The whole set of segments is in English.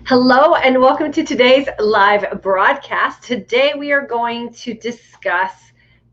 Hello and welcome to today's live broadcast. Today we are going to discuss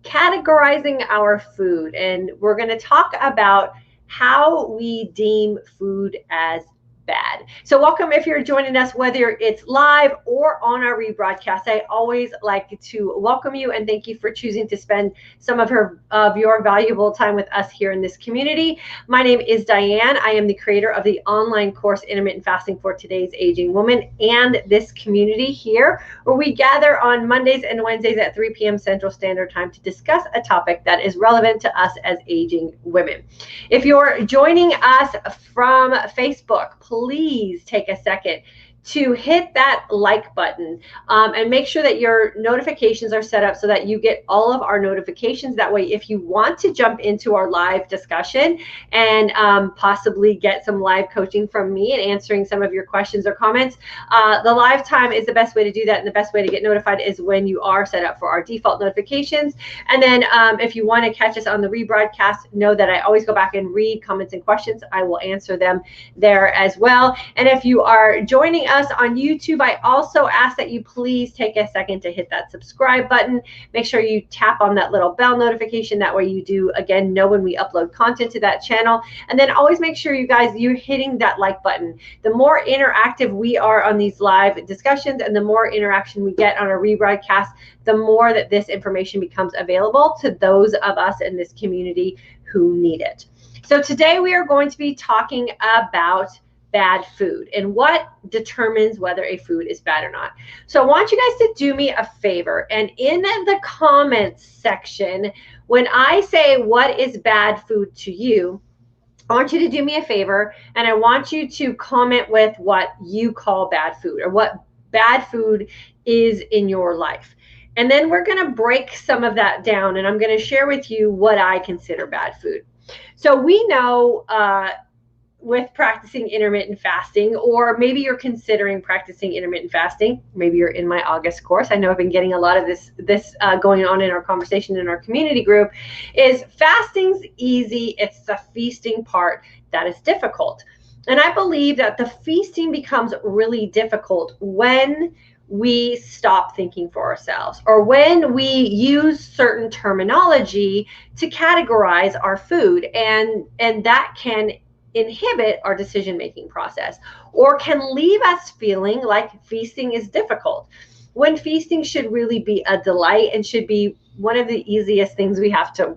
categorizing our food, and we're going to talk about how we deem food as bad. So welcome if you're joining us, whether it's live or on our rebroadcast. I always like to welcome you and thank you for choosing to spend some of your valuable time with us here in this community. My name is Diane. I am the creator of the online course Intermittent Fasting for Today's Aging Woman and this community here where we gather on Mondays and Wednesdays at 3 p.m. Central Standard Time to discuss a topic that is relevant to us as aging women. If you're joining us from Facebook, please take a second to hit that like button and make sure that your notifications are set up so that you get all of our notifications. That way, if you want to jump into our live discussion and possibly get some live coaching from me and answering some of your questions or comments, the live time is the best way to do that. And the best way to get notified is when you are set up for our default notifications. And then if you want to catch us on the rebroadcast, know that I always go back and read comments and questions. I will answer them there as well. And if you are joining us on YouTube, I also ask that you please take a second to hit that subscribe button. Make sure you tap on that little bell notification. That way you do, again, know when we upload content to that channel. And then always make sure you're hitting that like button. The more interactive we are on these live discussions and the more interaction we get on our rebroadcast, the more that this information becomes available to those of us in this community who need it. So today we are going to be talking about bad food and what determines whether a food is bad or not. So I want you guys to do me a favor, and in the comments section, when I say what is bad food to you, I want you to do me a favor and I want you to comment with what you call bad food or what bad food is in your life. And then we're going to break some of that down and I'm going to share with you what I consider bad food. So we know with practicing intermittent fasting, or maybe you're considering practicing intermittent fasting, maybe you're in my August course. I know I've been getting a lot of this going on in our conversation in our community group, is fasting's easy. It's the feasting part that is difficult. And I believe that the feasting becomes really difficult when we stop thinking for ourselves or when we use certain terminology to categorize our food, and that can inhibit our decision-making process or can leave us feeling like feasting is difficult when feasting should really be a delight and should be one of the easiest things we have to,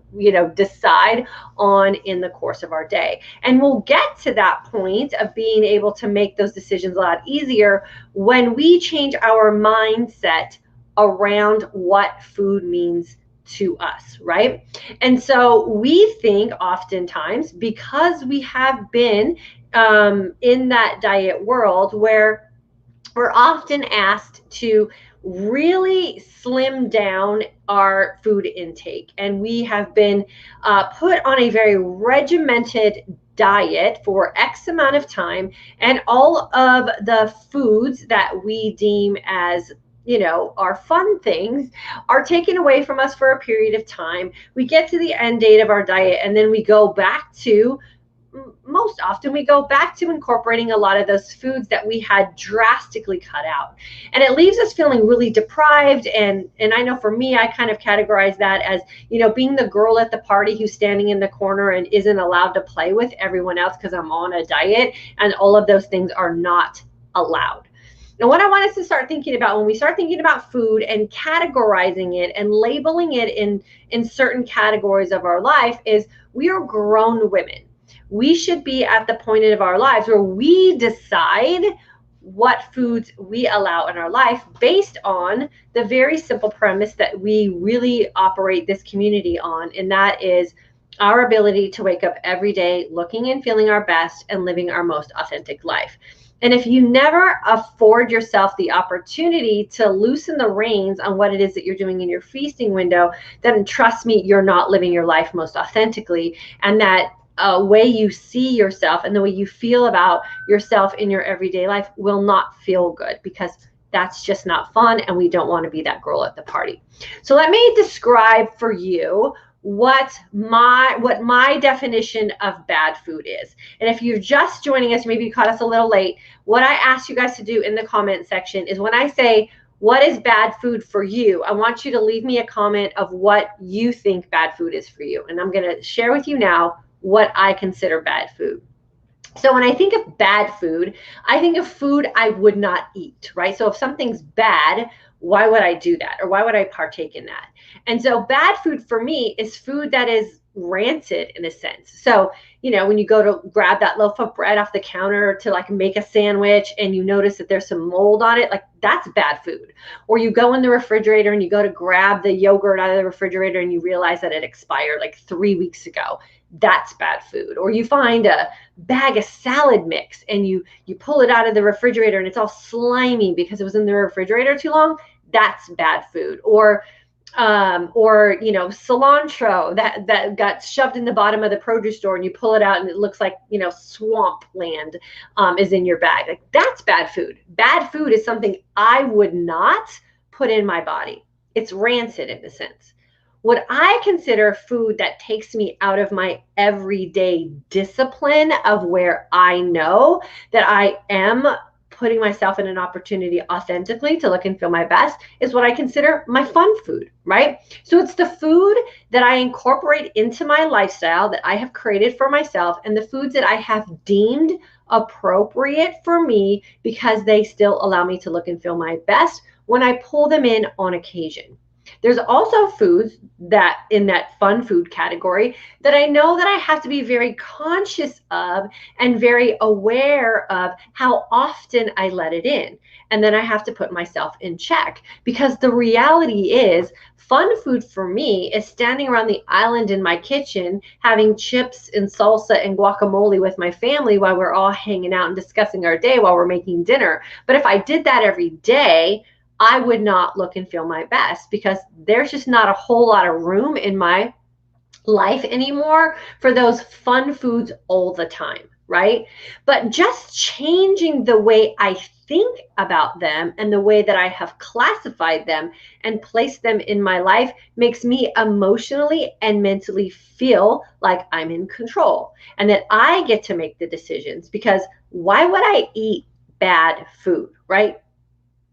decide on in the course of our day. And we'll get to that point of being able to make those decisions a lot easier when we change our mindset around what food means to us, right? And so we think oftentimes, because we have been in that diet world where we're often asked to really slim down our food intake, and we have been put on a very regimented diet for X amount of time, and all of the foods that we deem as our fun things are taken away from us for a period of time. We get to the end date of our diet, and then we go back to, most often we go back to incorporating a lot of those foods that we had drastically cut out. And it leaves us feeling really deprived. And I know for me, I kind of categorize that as, being the girl at the party who's standing in the corner and isn't allowed to play with everyone else because I'm on a diet, and all of those things are not allowed. And what I want us to start thinking about when we start thinking about food and categorizing it and labeling it in certain categories of our life is we are grown women. We should be at the point of our lives where we decide what foods we allow in our life based on the very simple premise that we really operate this community on, and that is our ability to wake up every day looking and feeling our best and living our most authentic life. And if you never afford yourself the opportunity to loosen the reins on what it is that you're doing in your feasting window, then trust me, you're not living your life most authentically. And that way you see yourself and the way you feel about yourself in your everyday life will not feel good, because that's just not fun, and we don't want to be that girl at the party. So let me describe for you what my definition of bad food is. And if you're just joining us, maybe you caught us a little late, what I asked you guys to do in the comment section is when I say, what is bad food for you? I want you to leave me a comment of what you think bad food is for you. And I'm going to share with you now what I consider bad food. So when I think of bad food, I think of food I would not eat, right? So if something's bad, why would I do that? Or why would I partake in that? And so bad food for me is food that is rancid in a sense. So, you know, when you go to grab that loaf of bread off the counter to like make a sandwich and you notice that there's some mold on it, like that's bad food. Or you go in the refrigerator and you go to grab the yogurt out of the refrigerator and you realize that it expired like 3 weeks ago. That's bad food. Or you find a bag of salad mix and you pull it out of the refrigerator and it's all slimy because it was in the refrigerator too long. That's bad food. Or you know, cilantro that got shoved in the bottom of the produce store and you pull it out and it looks like, you know, swamp land is in your bag. Like that's bad food. Bad food is something I would not put in my body. It's rancid in a sense. What I consider food that takes me out of my everyday discipline of where I know that I am putting myself in an opportunity authentically to look and feel my best is what I consider my fun food, right? So it's the food that I incorporate into my lifestyle that I have created for myself and the foods that I have deemed appropriate for me because they still allow me to look and feel my best when I pull them in on occasion. There's also foods that in that fun food category that I know that I have to be very conscious of and very aware of how often I let it in. And then I have to put myself in check because the reality is fun food for me is standing around the island in my kitchen, having chips and salsa and guacamole with my family while we're all hanging out and discussing our day while we're making dinner. But if I did that every day, I would not look and feel my best because there's just not a whole lot of room in my life anymore for those fun foods all the time, right? But just changing the way I think about them and the way that I have classified them and placed them in my life makes me emotionally and mentally feel like I'm in control and that I get to make the decisions because why would I eat bad food, right?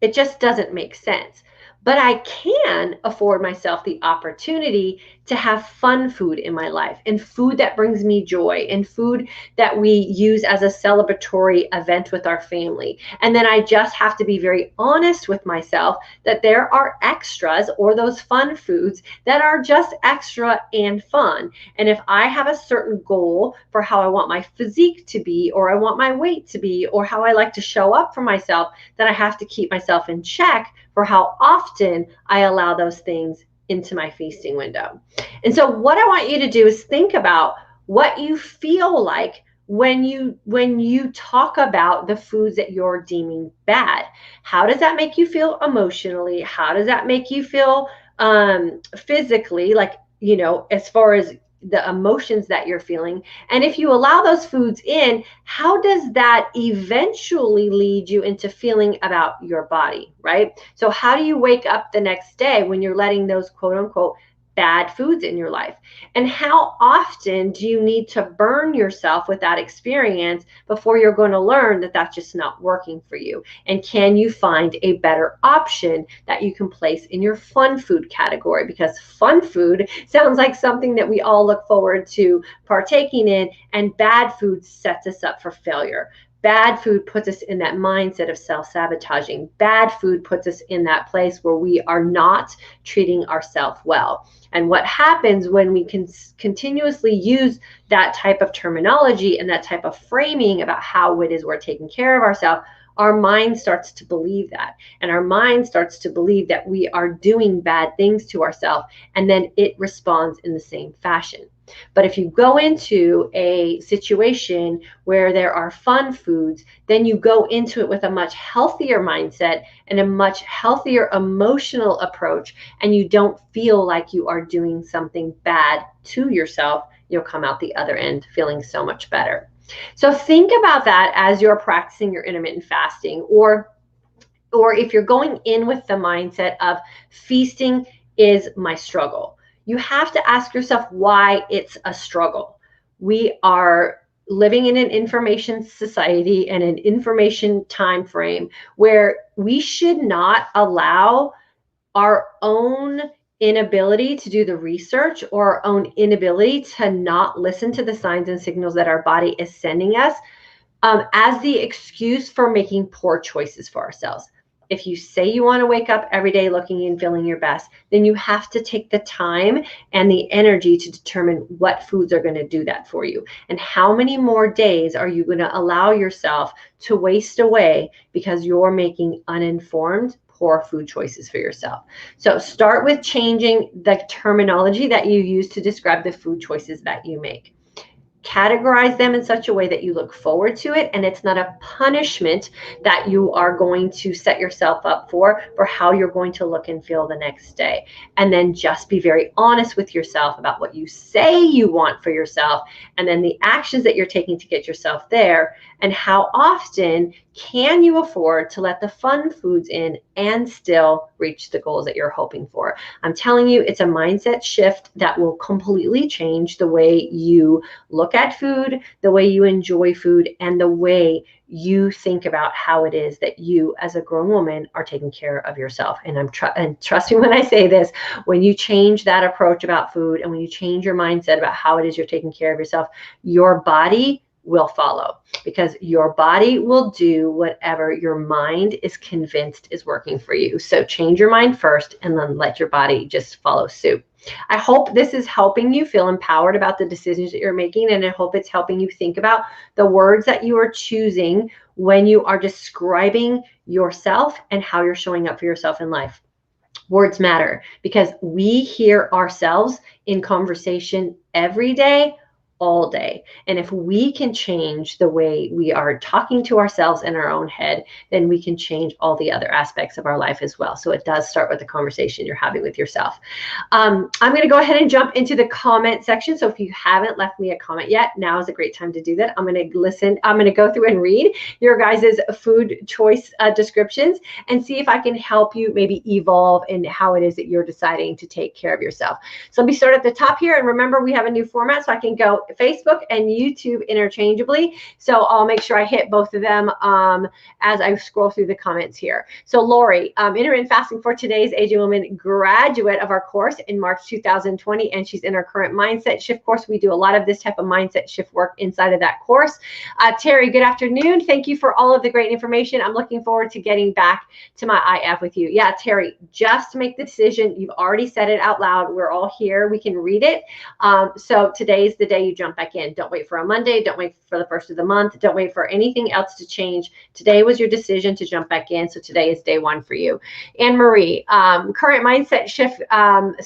It just doesn't make sense. But I can afford myself the opportunity to have fun food in my life and food that brings me joy and food that we use as a celebratory event with our family. And then I just have to be very honest with myself that there are extras or those fun foods that are just extra and fun. And if I have a certain goal for how I want my physique to be, or I want my weight to be, or how I like to show up for myself, then I have to keep myself in check for how often I allow those things into my feasting window. And so what I want you to do is think about what you feel like when you talk about the foods that you're deeming bad. How does that make you feel emotionally? How does that make you feel physically, like, you know, as far as the emotions that you're feeling? And if you allow those foods in, how does that eventually lead you into feeling about your body, right? So how do you wake up the next day when you're letting those quote unquote bad foods in your life? And how often do you need to burn yourself with that experience before you're going to learn that that's just not working for you? And can you find a better option that you can place in your fun food category? Because fun food sounds like something that we all look forward to partaking in, and bad food sets us up for failure. Bad food puts us in that mindset of self-sabotaging. Bad food puts us in that place where we are not treating ourselves well. And what happens when we can continuously use that type of terminology and that type of framing about how it is we're taking care of ourselves, our mind starts to believe that. And our mind starts to believe that we are doing bad things to ourselves, and then it responds in the same fashion. But if you go into a situation where there are fun foods, then you go into it with a much healthier mindset and a much healthier emotional approach, and you don't feel like you are doing something bad to yourself. You'll come out the other end feeling so much better. So think about that as you're practicing your intermittent fasting, or if you're going in with the mindset of feasting is my struggle. you have to ask yourself why it's a struggle. We are living in an information society and an information time frame where we should not allow our own inability to do the research or our own inability to not listen to the signs and signals that our body is sending us as the excuse for making poor choices for ourselves. If you say you want to wake up every day looking and feeling your best, then you have to take the time and the energy to determine what foods are going to do that for you. And how many more days are you going to allow yourself to waste away because you're making uninformed, poor food choices for yourself? So start with changing the terminology that you use to describe the food choices that you make. Categorize them in such a way that you look forward to it, and it's not a punishment that you are going to set yourself up for how you're going to look and feel the next day. And then just be very honest with yourself about what you say you want for yourself, and then the actions that you're taking to get yourself there, and how often can you afford to let the fun foods in and still reach the goals that you're hoping for. I'm telling you, it's a mindset shift that will completely change the way you look at food, the way you enjoy food, and the way you think about how it is that you as a grown woman are taking care of yourself. And trust me when I say this, when you change that approach about food and when you change your mindset about how it is you're taking care of yourself, your body will follow, because your body will do whatever your mind is convinced is working for you. So change your mind first and then let your body just follow suit. I hope this is helping you feel empowered about the decisions that you're making, and I hope it's helping you think about the words that you are choosing when you are describing yourself and how you're showing up for yourself in life. Words matter because we hear ourselves in conversation every day, all day. And if we can change the way we are talking to ourselves in our own head, then we can change all the other aspects of our life as well. So it does start with the conversation you're having with yourself. I'm going to go ahead and jump into the comment section. So if you haven't left me a comment yet, now is a great time to do that. I'm going to listen. I'm going to go through and read your guys' food choice descriptions and see if I can help you maybe evolve in how it is that you're deciding to take care of yourself. So let me start at the top here. And remember, we have a new format, so I can go Facebook and YouTube interchangeably. So I'll make sure I hit both of them as I scroll through the comments here. So Lori, intermittent fasting for today's Aging Woman, graduate of our course in March 2020, and she's in our current mindset shift course. We do a lot of this type of mindset shift work inside of that course. Terry, good afternoon. Thank you for all of the great information. I'm looking forward to getting back to my IF with you. Yeah, Terry, just make the decision. You've already said it out loud. We're all here. We can read it. So today's the day you jump back in. Don't wait for a Monday. Don't wait for the first of the month. Don't wait for anything else to change. Today was your decision to jump back in. So today is day one for you. Anne Marie, current mindset shift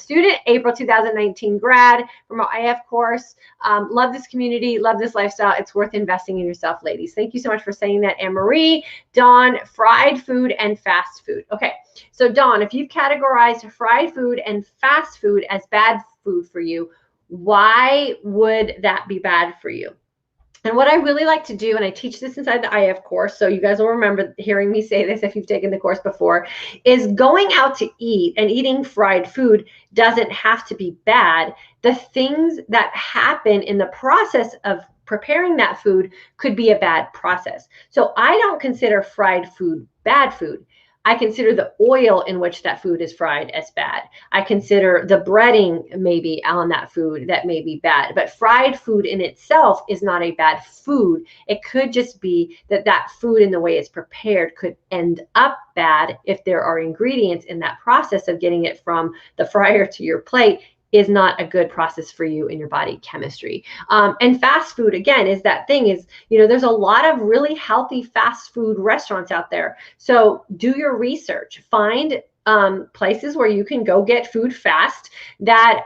student, April 2019 grad from our IF course. Love this community. Love this lifestyle. It's worth investing in yourself, ladies. Thank you so much for saying that, Anne Marie. Dawn, fried food and fast food. Okay. So Dawn, if you've categorized fried food and fast food as bad food for you, why would that be bad for you? And what I really like to do, and I teach this inside the IF course, so you guys will remember hearing me say this if you've taken the course before, is going out to eat and eating fried food doesn't have to be bad. The things that happen in the process of preparing that food could be a bad process. So I don't consider fried food bad food. I consider the oil in which that food is fried as bad. I consider the breading maybe on that food that may be bad. But fried food in itself is not a bad food. It could just be that that food and the way it's prepared could end up bad if there are ingredients in that process of getting it from the fryer to your plate is not a good process for you in your body chemistry. And fast food, again, is that thing is, you know, there's a lot of really healthy fast food restaurants out there. So do your research, find places where you can go get food fast that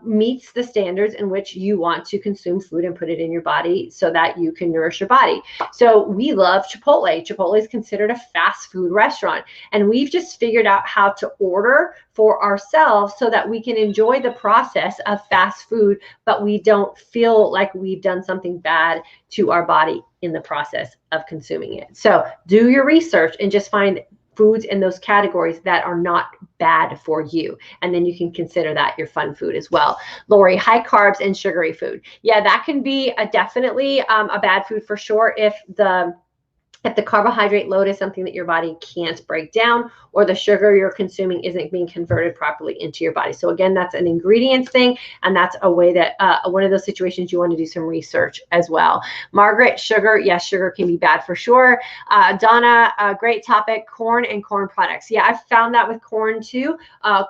meets the standards in which you want to consume food and put it in your body so that you can nourish your body. So we love Chipotle. Chipotle is considered a fast food restaurant, and we've just figured out how to order for ourselves so that we can enjoy the process of fast food, but we don't feel like we've done something bad to our body in the process of consuming it. So do your research and just find foods in those categories that are not bad for you. And then you can consider that your fun food as well. Lori, high carbs and sugary food. Yeah, that can be definitely a bad food for sure if the carbohydrate load is something that your body can't break down, or the sugar you're consuming isn't being converted properly into your body. So again, that's an ingredients thing, and that's a way that one of those situations you want to do some research as well. Margaret, sugar, yes, sugar can be bad for sure. Donna, great topic, corn and corn products. Yeah, I've found that with corn too.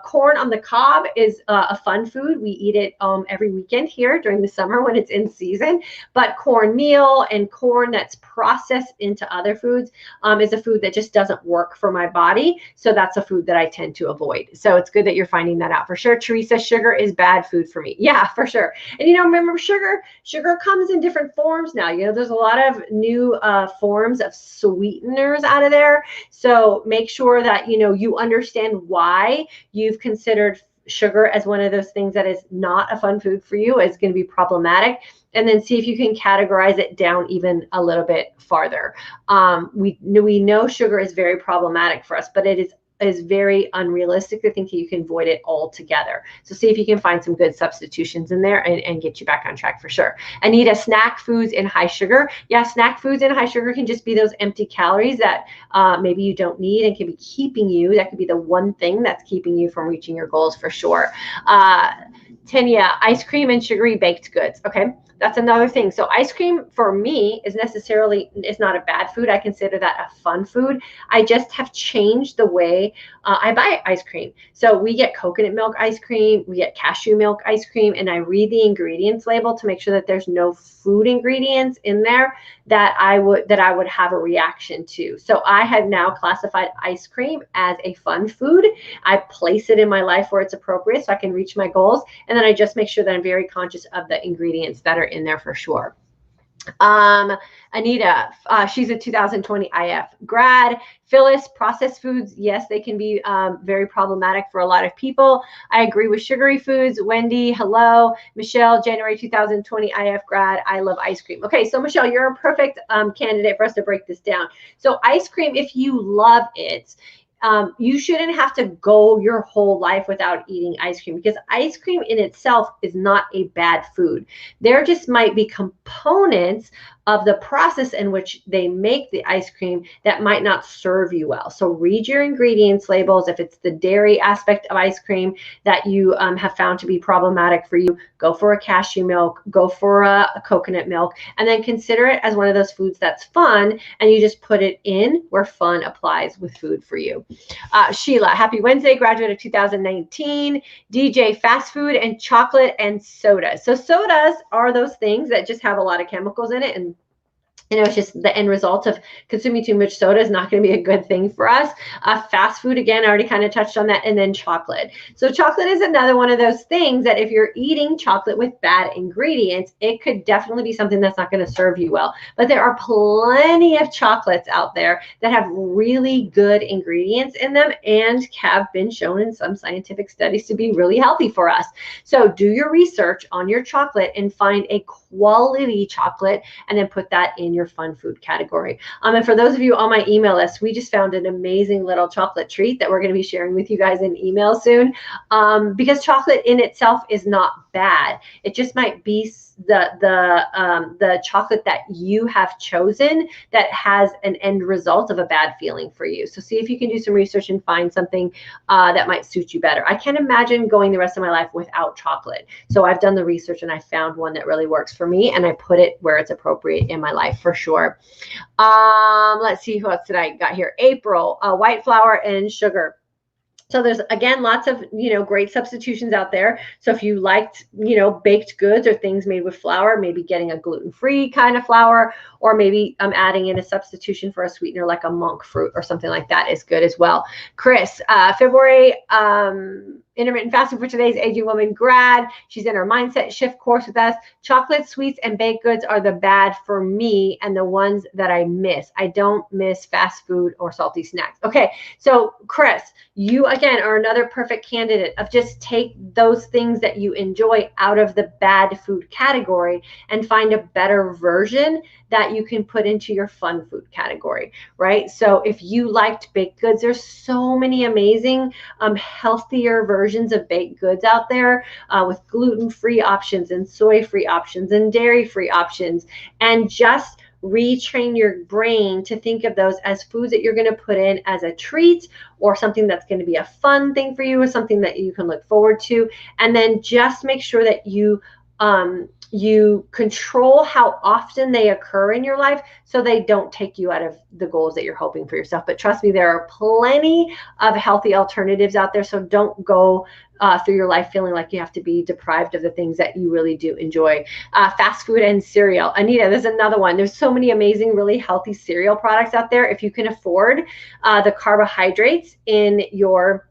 Corn on the cob is a fun food. We eat it every weekend here during the summer when it's in season, but cornmeal and corn that's processed into other foods is a food that just doesn't work for my body. So that's a food that I tend to avoid. So it's good that you're finding that out for sure. Teresa, sugar is bad food for me. Yeah, for sure. And remember, sugar comes in different forms now. There's a lot of new forms of sweeteners out of there. So make sure that you understand why you've considered sugar as one of those things that is not a fun food for you, is going to be problematic, and then see if you can categorize it down even a little bit farther. We know sugar is very problematic for us, but it is very unrealistic to think that you can avoid it altogether. So see if you can find some good substitutions in there and get you back on track for sure. Anita, snack foods in high sugar. Yeah, snack foods in high sugar can just be those empty calories that maybe you don't need and can be keeping you. That could be the one thing that's keeping you from reaching your goals for sure. Tanya, ice cream and sugary baked goods. Okay, that's another thing. So ice cream for me is not a bad food. I consider that a fun food. I just have changed the way I buy ice cream. So we get coconut milk ice cream, we get cashew milk ice cream, and I read the ingredients label to make sure that there's no food ingredients in there that I would have a reaction to. So I have now classified ice cream as a fun food. I place it in my life where it's appropriate so I can reach my goals. And then I just make sure that I'm very conscious of the ingredients that are in there for sure. Anita, she's a 2020 IF grad. Phyllis, processed foods, yes, they can be very problematic for a lot of people. I agree with sugary foods. Wendy, hello. Michelle, January 2020 IF grad. I love ice cream. Okay, so Michelle, you're a perfect candidate for us to break this down. So ice cream, if you love it, you shouldn't have to go your whole life without eating ice cream, because ice cream in itself is not a bad food. There just might be components of the process in which they make the ice cream that might not serve you well. So read your ingredients labels. If it's the dairy aspect of ice cream that you have found to be problematic for you, go for a cashew milk, go for a coconut milk, and then consider it as one of those foods that's fun, and you just put it in where fun applies with food for you. Sheila, happy Wednesday, graduate of 2019. DJ, fast food and chocolate and soda. So sodas are those things that just have a lot of chemicals in it, and it's just the end result of consuming too much soda is not going to be a good thing for us. Fast food, again, I already kind of touched on that. And then chocolate. So chocolate is another one of those things that if you're eating chocolate with bad ingredients, it could definitely be something that's not going to serve you well. But there are plenty of chocolates out there that have really good ingredients in them and have been shown in some scientific studies to be really healthy for us. So do your research on your chocolate and find a quality chocolate, and then put that in your fun food category. And for those of you on my email list, we just found an amazing little chocolate treat that we're going to be sharing with you guys in email soon, because chocolate in itself is not bad. It just might be the chocolate that you have chosen that has an end result of a bad feeling for you. So see if you can do some research and find something that might suit you better. I can't imagine going the rest of my life without chocolate. So I've done the research and I found one that really works for me, and I put it where it's appropriate in my life for sure. Let's see, who else did I got here? April, white flour and sugar. So there's, again, lots of, great substitutions out there. So if you liked, baked goods or things made with flour, maybe getting a gluten-free kind of flour, or maybe adding in a substitution for a sweetener like a monk fruit or something like that is good as well. Chris, February Intermittent Fasting for Today's Aging Woman grad. She's in her mindset shift course with us. Chocolate, sweets, and baked goods are the bad for me and the ones that I miss. I don't miss fast food or salty snacks. Okay, so Chris, you again are another perfect candidate of just take those things that you enjoy out of the bad food category and find a better version that you can put into your fun food category, right? So if you liked baked goods, there's so many amazing healthier versions of baked goods out there with gluten-free options and soy-free options and dairy-free options, and just retrain your brain to think of those as foods that you're going to put in as a treat or something that's going to be a fun thing for you or something that you can look forward to. And then just make sure that you control how often they occur in your life so they don't take you out of the goals that you're hoping for yourself. But trust me, there are plenty of healthy alternatives out there. So don't go through your life feeling like you have to be deprived of the things that you really do enjoy. Fast food and cereal. Anita, there's another one. There's so many amazing, really healthy cereal products out there. If you can afford the carbohydrates in your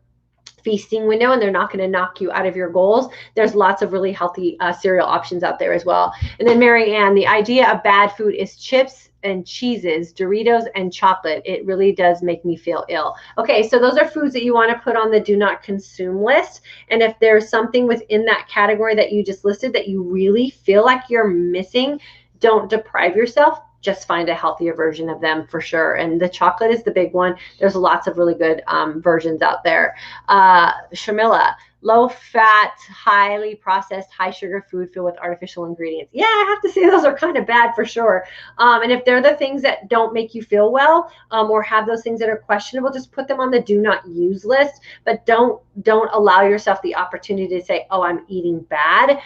feasting window and they're not going to knock you out of your goals, there's lots of really healthy cereal options out there as well. And then Mary Ann, the idea of bad food is chips and cheeses, Doritos and chocolate. It really does make me feel ill. Okay, so those are foods that you want to put on the do not consume list. And if there's something within that category that you just listed that you really feel like you're missing, don't deprive yourself. Just find a healthier version of them for sure. And the chocolate is the big one. There's lots of really good versions out there. Shamila, low fat, highly processed, high sugar food filled with artificial ingredients. Yeah, I have to say those are kind of bad for sure. And if they're the things that don't make you feel well or have those things that are questionable, just put them on the do not use list. But don't allow yourself the opportunity to say, oh, I'm eating bad.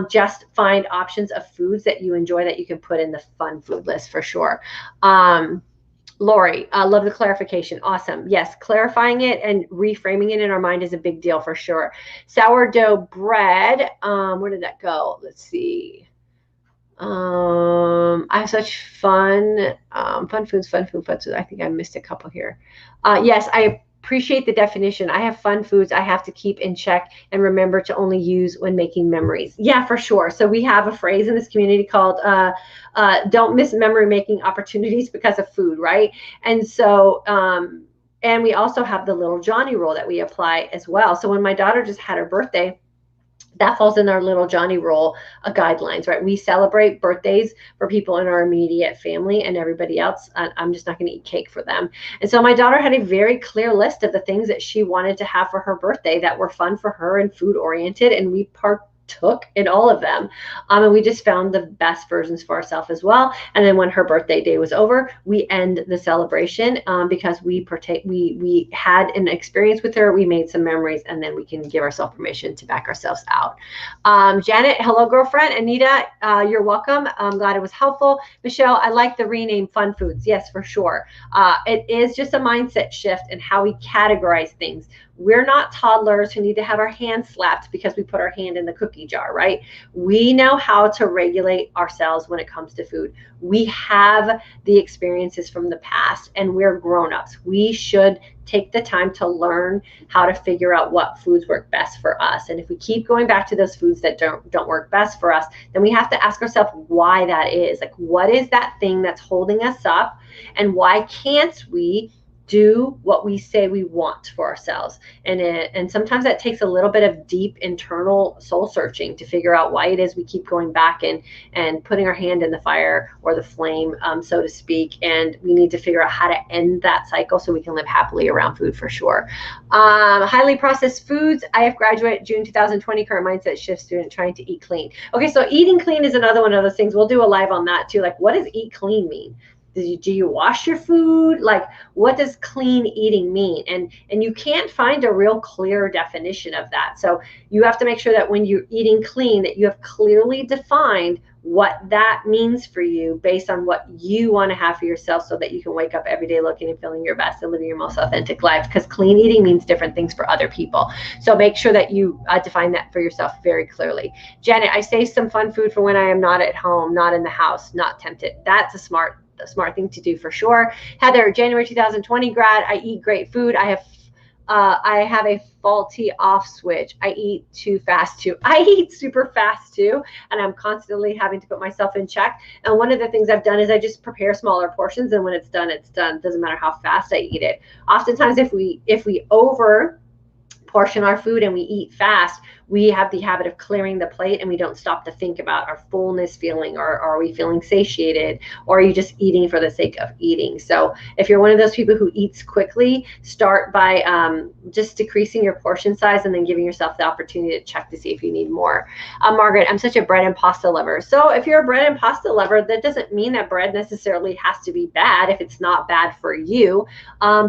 Just find options of foods that you enjoy that you can put in the fun food list for sure. Lori, love the clarification. Awesome. Yes, clarifying it and reframing it in our mind is a big deal for sure. Sourdough bread. Where did that go? Let's see. I have such fun foods. I think I missed a couple here. Yes, I appreciate the definition. I have fun foods I have to keep in check and remember to only use when making memories. Yeah, for sure. So we have a phrase in this community called don't miss memory making opportunities because of food, right? And so and we also have the little Johnny rule that we apply as well. So when my daughter just had her birthday, that falls in our little Johnny rule guidelines, right? We celebrate birthdays for people in our immediate family and everybody else. I'm just not going to eat cake for them. And so my daughter had a very clear list of the things that she wanted to have for her birthday that were fun for her and food oriented. And we partook in all of them. And we just found the best versions for ourselves as well. And then when her birthday day was over, we end the celebration because we had an experience with her. We made some memories, and then we can give ourselves permission to back ourselves out. Janet, hello, girlfriend. Anita, you're welcome. I'm glad it was helpful. Michelle, I like the rename Fun Foods. Yes, for sure. It is just a mindset shift in how we categorize things. We're not toddlers who need to have our hands slapped because we put our hand in the cookie jar, right? We know how to regulate ourselves when it comes to food. We have the experiences from the past and we're grown-ups. We should take the time to learn how to figure out what foods work best for us. And if we keep going back to those foods that don't work best for us, then we have to ask ourselves why that is. Like, what is that thing that's holding us up? And why can't we do what we say we want for ourselves? And sometimes that takes a little bit of deep internal soul searching to figure out why it is we keep going back and putting our hand in the fire or the flame, so to speak. And we need to figure out how to end that cycle so we can live happily around food for sure. Highly processed foods. I have graduated June 2020, current mindset shift student trying to eat clean. Okay, so eating clean is another one of those things. We'll do a live on that too. Like, what does eat clean mean? Do you wash your food? Like, what does clean eating mean? And you can't find a real clear definition of that. So you have to make sure that when you're eating clean, that you have clearly defined what that means for you based on what you want to have for yourself, so that you can wake up every day looking and feeling your best and living your most authentic life, because clean eating means different things for other people. So make sure that you define that for yourself very clearly. Janet, I say some fun food for when I am not at home, not in the house, not tempted. That's a smart thing to do for sure. Heather, January 2020 grad, I eat great food. I have I have a faulty off switch. I eat too fast too. I eat super fast too, and I'm constantly having to put myself in check. And one of the things I've done is I just prepare smaller portions, and when it's done, it's done. It doesn't matter how fast I eat it. Oftentimes, if we over portion our food and we eat fast, we have the habit of clearing the plate and we don't stop to think about our fullness feeling, or are we feeling satiated, or are you just eating for the sake of eating? So if you're one of those people who eats quickly, start by just decreasing your portion size and then giving yourself the opportunity to check to see if you need more. Margaret, I'm such a bread and pasta lover. So if you're a bread and pasta lover, that doesn't mean that bread necessarily has to be bad if it's not bad for you.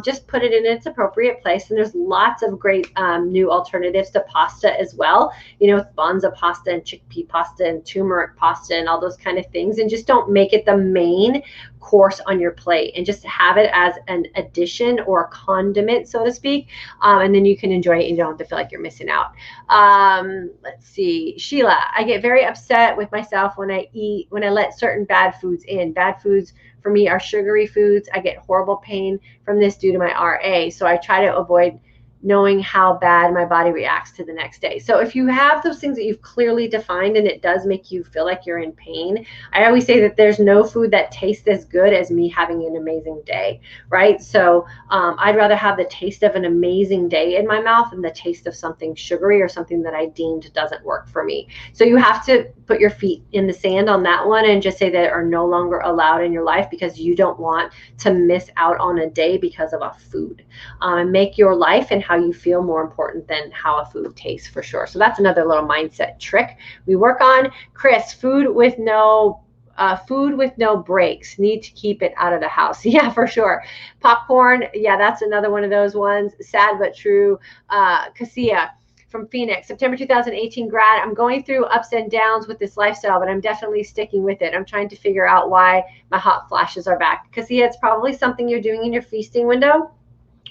Just put it in its appropriate place, and there's lots of great new alternatives to pasta as well, with bonza pasta and chickpea pasta and turmeric pasta and all those kind of things. And just don't make it the main course on your plate, and just have it as an addition or a condiment, so to speak, and then you can enjoy it and you don't have to feel like you're missing out. Let's see, Sheila, I get very upset with myself when I let certain bad foods in. Bad foods for me are sugary foods. I get horrible pain from this due to my RA, so I try to avoid knowing how bad my body reacts to the next day. So if you have those things that you've clearly defined and it does make you feel like you're in pain, I always say that there's no food that tastes as good as me having an amazing day, right? So I'd rather have the taste of an amazing day in my mouth than the taste of something sugary or something that I deemed doesn't work for me. So you have to put your feet in the sand on that one and just say that are no longer allowed in your life, because you don't want to miss out on a day because of a food. Make your life and how you feel more important than how a food tastes, for sure. So that's another little mindset trick we work on. Chris, food with no breaks, need to keep it out of the house. Yeah, for sure. Popcorn, yeah, that's another one of those ones. Sad but true. Cassia from Phoenix, September 2018 grad. I'm going through ups and downs with this lifestyle, but I'm definitely sticking with it. I'm trying to figure out why my hot flashes are back. Cassia, it's probably something you're doing in your feasting window,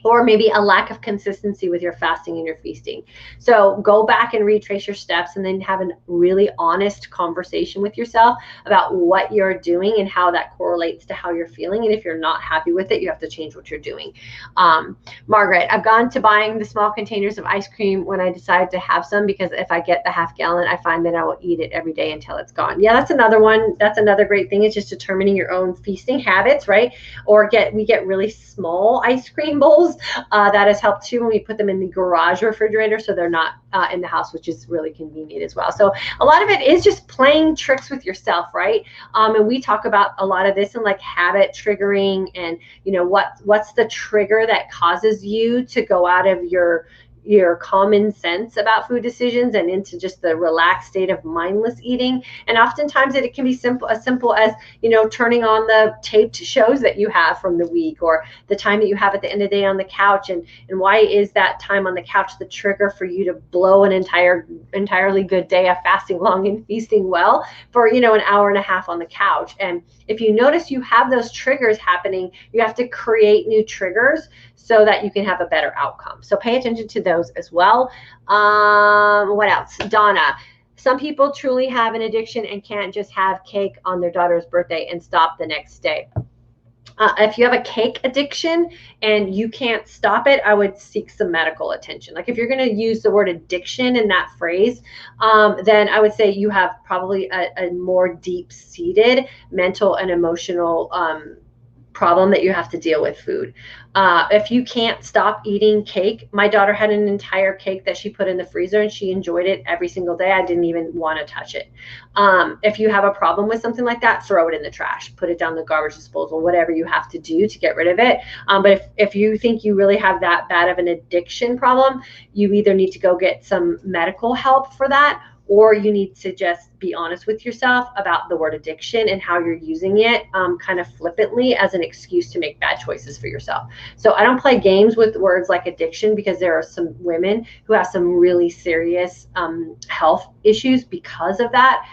or maybe a lack of consistency with your fasting and your feasting. So go back and retrace your steps, and then have a really honest conversation with yourself about what you're doing and how that correlates to how you're feeling. And if you're not happy with it, you have to change what you're doing. Margaret, I've gone to buying the small containers of ice cream when I decide to have some, because if I get the half gallon, I find that I will eat it every day until it's gone. Yeah, that's another one. That's another great thing, is just determining your own feasting habits, right? Or we get really small ice cream bowls. That has helped too, when we put them in the garage refrigerator, so they're not in the house, which is really convenient as well. So a lot of it is just playing tricks with yourself, right? And we talk about a lot of this in like habit triggering, and what's the trigger that causes you to go out of your common sense about food decisions and into just the relaxed state of mindless eating. And oftentimes it can be as simple as, turning on the taped shows that you have from the week, or the time that you have at the end of the day on the couch. And why is that time on the couch the trigger for you to blow an entirely good day of fasting long and feasting well for, an hour and a half on the couch? And if you notice you have those triggers happening, you have to create new triggers so that you can have a better outcome. So pay attention to those as well. What else? Donna, some people truly have an addiction and can't just have cake on their daughter's birthday and stop the next day. If you have a cake addiction and you can't stop it, I would seek some medical attention. Like if you're going to use the word addiction in that phrase, then I would say you have probably a more deep-seated mental and emotional problem that you have to deal with food. If you can't stop eating cake, my daughter had an entire cake that she put in the freezer and she enjoyed it every single day. I didn't even want to touch it. If you have a problem with something like that, throw it in the trash, put it down the garbage disposal, whatever you have to do to get rid of it. But if you think you really have that bad of an addiction problem, you either need to go get some medical help for that, or you need to just be honest with yourself about the word addiction and how you're using it kind of flippantly as an excuse to make bad choices for yourself. So I don't play games with words like addiction, because there are some women who have some really serious health issues because of that.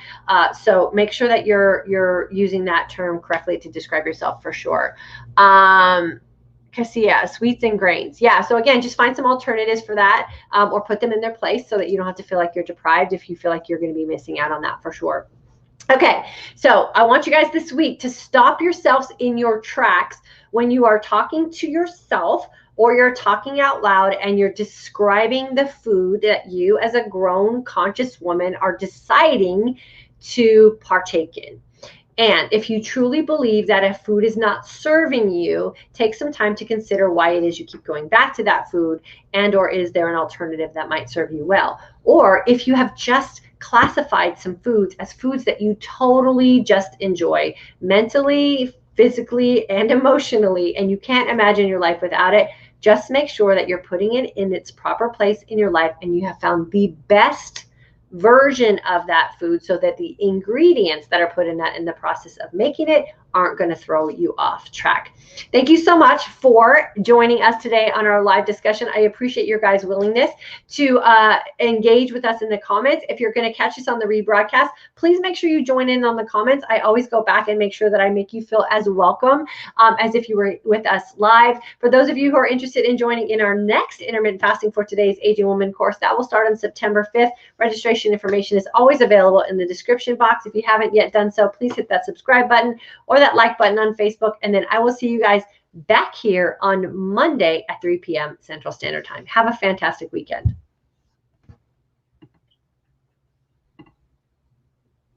So make sure that you're using that term correctly to describe yourself, for sure. Cassia, sweets and grains. Yeah, so again, just find some alternatives for that, or put them in their place so that you don't have to feel like you're deprived if you feel like you're going to be missing out on that, for sure. Okay, so I want you guys this week to stop yourselves in your tracks when you are talking to yourself or you're talking out loud and you're describing the food that you as a grown conscious woman are deciding to partake in. And if you truly believe that a food is not serving you, take some time to consider why it is you keep going back to that food, and or is there an alternative that might serve you well? Or if you have just classified some foods as foods that you totally just enjoy mentally, physically, and emotionally, and you can't imagine your life without it, just make sure that you're putting it in its proper place in your life and you have found the best version of that food so that the ingredients that are put in that in the process of making it aren't going to throw you off track. Thank you so much for joining us today on our live discussion. I appreciate your guys' willingness to engage with us in the comments. If you're going to catch us on the rebroadcast, please make sure you join in on the comments. I always go back and make sure that I make you feel as welcome as if you were with us live. For those of you who are interested in joining in our next Intermittent Fasting for Today's Aging Woman course, that will start on September 5th. Registration information is always available in the description box. If you haven't yet done so, please hit that subscribe button or that like button on Facebook, and then I will see you guys back here on Monday at 3 p.m. Central Standard Time. Have a fantastic weekend.